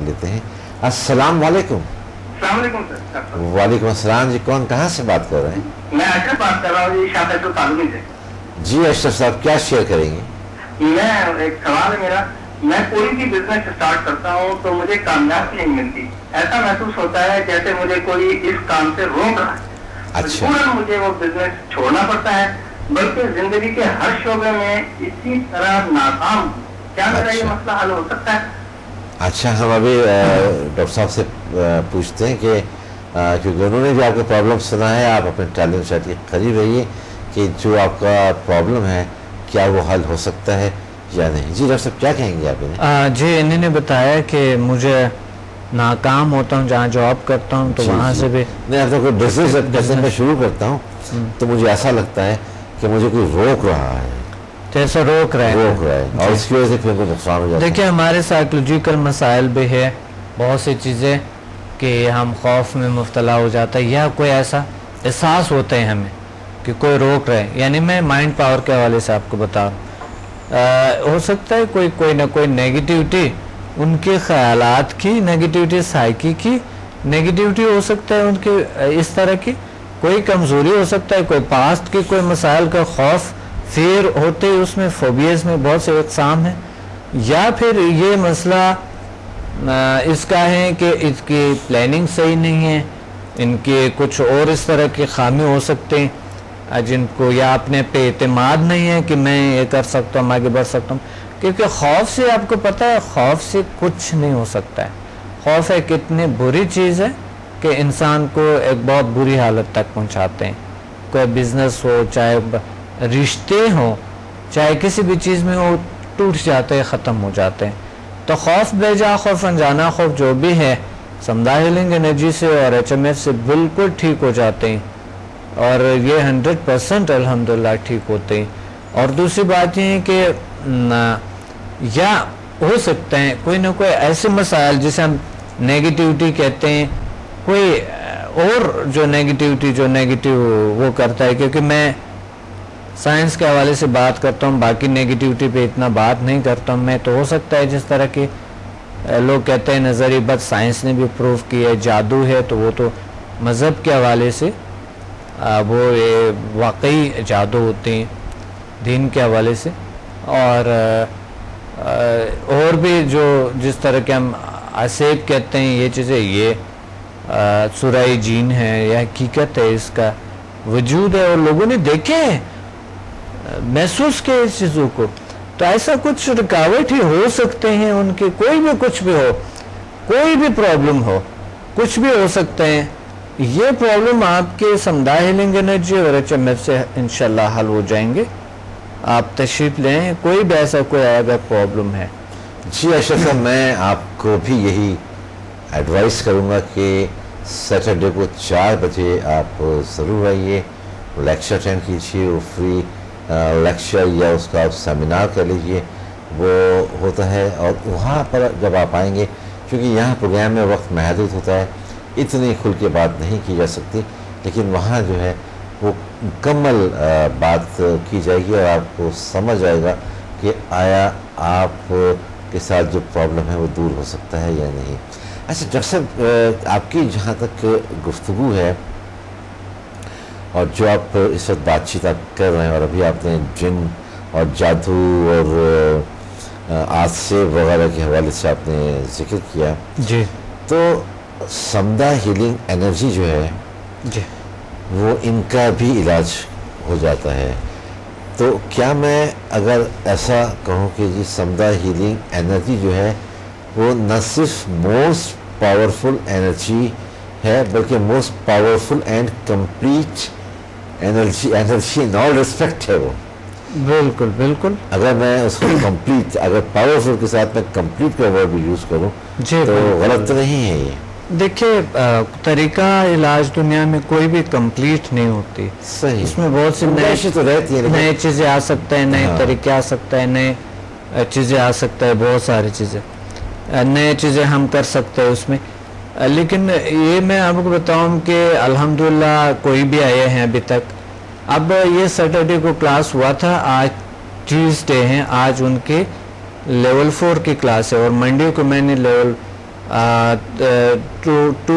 لیتے ہیں. السلام علیکم. السلام علیکم سر. وعلیکم السلام جی. کون کہاں سے بات کر رہے ہیں؟ میں اشرف بات کر رہا ہوں جی، شاہد تو تعلقی سے. جی اشرف صاحب کیا شیئر کریں گے؟ میں ایک سوال ہے میرا. میں کوئی بھی بزنس اسٹارٹ کرتا ہوں تو مجھے کامیابی نہیں ملتی. ایسا محسوس ہوتا ہے جیسے مجھے کوئی اس کام سے روک رہا ہے. اچھا. مجھے وہ بزنس چھوڑنا پڑتا ہے، بلکہ زندگی کے ہر شعبے میں اسی طرح ناکام ہوں. کیا میرا یہ مسئلہ حل ہو سکتا ہے؟ اچھا، ہم ابھی ڈاکٹر صاحب سے پوچھتے ہیں کہ کیونکہ انہوں نے بھی آپ کا پرابلم سنا ہے، آپ اپنے ٹیلنٹ سیٹ کے قریب رہیے کہ جو آپ کا پرابلم ہے کیا وہ حل ہو سکتا ہے یا نہیں. جی ڈاکٹر صاحب کیا کہیں گے آپ انہیں؟ جی انہوں نے بتایا کہ مجھے ناکام ہوتا ہوں جہاں جاب کرتا ہوں تو وہاں سے بھی نہیں، اب تو کوئی بزنس میں شروع کرتا ہوں تو مجھے ایسا لگتا ہے کہ مجھے کوئی روک رہا ہے، جیسے روک رہے ہے اور اس کی وجہ سے پھر کوئی نقصان ہو جاتا ہے. دیکھیں ہمارے سائیکولوجیکل مسائل بھی ہے، بہت سی چیزیں کہ ہم خوف میں مبتلا ہو جاتا ہے یا کوئی ایسا احساس ہوتا ہے ہمیں کہ کوئی روک رہے. یعنی میں مائنڈ پاور کے حوالے سے آپ کو بتا رہا ہوں. ہو سکتا ہے کوئی نہ کوئی نیگیٹیوٹی، ان کے خیالات کی نیگیٹیوٹی، سائیکی کی نیگیٹیوٹی ہو سکتا ہے، ان کی اس طرح کی کوئی کمزوری ہو سکتا ہے، کوئی پاسٹ کی کوئی مسائل کا خوف، فیر ہوتے اس میں، فوبیاز میں بہت سے اقسام ہیں. یا پھر یہ مسئلہ اس کا ہے کہ اس کی پلاننگ صحیح نہیں ہے، ان کے کچھ اور اس طرح کی خامی ہو سکتے ہیں جن کو، یا اپنے پہ اعتماد نہیں ہے کہ میں یہ کر سکتا ہوں، آگے بڑھ سکتا ہوں. کیونکہ خوف سے آپ کو پتہ ہے خوف سے کچھ نہیں ہو سکتا ہے. خوف ایک اتنی بری چیز ہے کہ انسان کو ایک بہت بری حالت تک پہنچاتے ہیں. کوئی بزنس ہو، چاہے رشتے ہوں، چاہے کسی بھی چیز میں ہو، ٹوٹ جاتے ہیں، ختم ہو جاتے ہیں. تو خوف بے جا خوف، انجانا خوف جو بھی ہے، سمدھا ہیلنگ انرجی سے اور HMF سے بالکل ٹھیک ہو جاتے ہیں اور یہ 100% الحمدللہ ٹھیک ہوتے ہیں. اور دوسری بات یہ ہے کہ یا ہو سکتے ہیں کوئی نہ کوئی ایسے مسائل جسے ہم نیگیٹیوٹی کہتے ہیں، کوئی اور جو نیگیٹیو وہ کرتا ہے. کیونکہ میں سائنس کے حوالے سے بات کرتا ہوں، باقی نیگیٹیوٹی پہ اتنا بات نہیں کرتا ہوں میں. تو ہو سکتا ہے جس طرح کے لوگ کہتے ہیں نظری بد، سائنس نے بھی پروف کیا ہے، جادو ہے تو وہ تو مذہب کے حوالے سے وہ واقعی جادو ہوتے ہیں دین کے حوالے سے. اور بھی جو جس طرح کے ہم عصیب کہتے ہیں، یہ چیزیں یہ سورہ جین ہے، یہ حقیقت ہے، اس کا وجود ہے اور لوگوں نے دیکھے ہیں، محسوس کیا اس چیزوں کو. تو ایسا کچھ رکاوٹ ہی ہو سکتے ہیں ان کے، کوئی بھی کچھ بھی ہو، کوئی بھی پرابلم ہو، کچھ بھی ہو سکتے ہیں. یہ پرابلم آپ کے سمدھا ہیلنگ انرجی اور HMF سے انشاءاللہ حل ہو جائیں گے. آپ تشریف لیں، کوئی بھی ایسا کوئی اگر پرابلم ہے. جی اشرف صاحب، میں آپ کو بھی یہی ایڈوائس کروں گا کہ سیٹرڈے کو 4 بجے آپ ضرور آئیے، لیکچر اٹینڈ کیجیے. وہ فری لیکچر یا اس کا آپ سیمینار کر لیجیے، وہ ہوتا ہے. اور وہاں پر جب آپ آئیں گے، کیونکہ یہاں پروگرام میں وقت محدود ہوتا ہے، اتنی کھل کے بات نہیں کی جا سکتی، لیکن وہاں جو ہے وہ مکمل بات کی جائے گی اور آپ کو سمجھ آئے گا کہ آیا آپ کے ساتھ جو پرابلم ہے وہ دور ہو سکتا ہے یا نہیں. اچھا ڈاکٹر صاحب، آپ کی جہاں تک گفتگو ہے اور جو آپ اس وقت بات چیت آپ کر رہے ہیں، اور ابھی آپ نے جن اور جادو اور آسے وغیرہ کے حوالے سے آپ نے ذکر کیا، جی تو سمدھا ہیلنگ انرجی جو ہے جی وہ ان کا بھی علاج ہو جاتا ہے. تو کیا میں اگر ایسا کہوں کہ جی سمدھا ہیلنگ انرجی جو ہے وہ نہ صرف موسٹ پاورفل انرجی ہے بلکہ most powerful and complete energy in all respect ہے وہ؟ بالکل بالکل. اگر میں اس کو کمپلیٹ، اگر پاورفل کے ساتھ میں کمپلیٹ کا ورڈ بھی یوز کروں جی تو غلط تو نہیں ہے یہ؟ دیکھیے طریقہ علاج دنیا میں کوئی بھی کمپلیٹ نہیں ہوتی. صحیح. اس میں بہت سی تو رہتی ہے، نئے چیزیں آ سکتے ہیں، نئے طریقے آ سکتے ہیں، نئے چیزیں آ سکتا ہے، بہت ساری چیزیں نئے چیزیں ہم کر سکتے ہیں اس میں. لیکن یہ میں آپ کو بتاؤں کہ الحمدللہ کوئی بھی آئے ہیں ابھی تک. اب یہ سیٹرڈے کو کلاس ہوا تھا، آج ٹیوزڈے ہیں، آج ان کے لیول 4 کی کلاس ہے اور منڈے کو میں نے لیول 2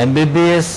MBBS